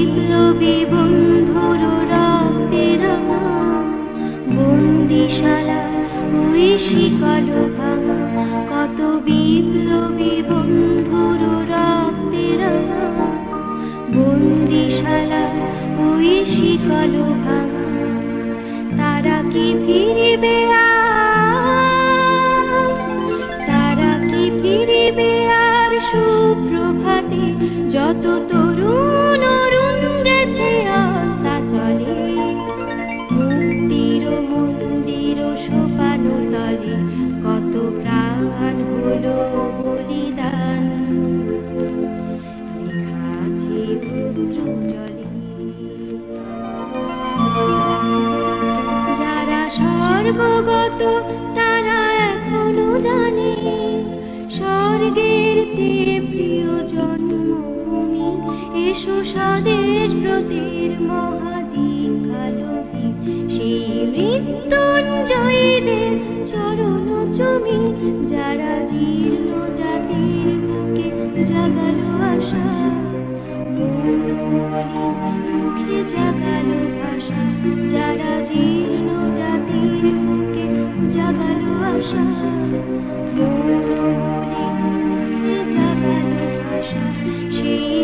বিপ্লবী বন্ধুর রক্তের বন্দিশালা ওই শিকল ভাঙা, কত বিপ্লবী বন্ধুর রক্তের বন্দিশালা ওই শিকল ভাঙা। তারা কি ফিরিবে তারা কি ফিরিবে আর সুপ্রভাতে, যত তরুণ অরুণ গেছে অত্যাচারে। মুক্তির মন্দির সোপান তলে কত প্রাণ হলো বলিদান, লেখা আছে অশ্রু জলে। যারা সর্বগত তারা এখনো জানে, স্বর্গের চেয়ে প্রিয় জন্মভূমি। এসো স্বদেশ ব্রতের মহাদীক্ষালোকে, সেই মৃত্যুঞ্জয়ীদের চরণ চুমি। যারা জীর্ণ জাতির বুকে জাগালো আশা, মুখে জাগালো ভাষা। যারা জীর্ণ জাতির বুকে জাগালো আশা, জাগালো ভাষা। সেই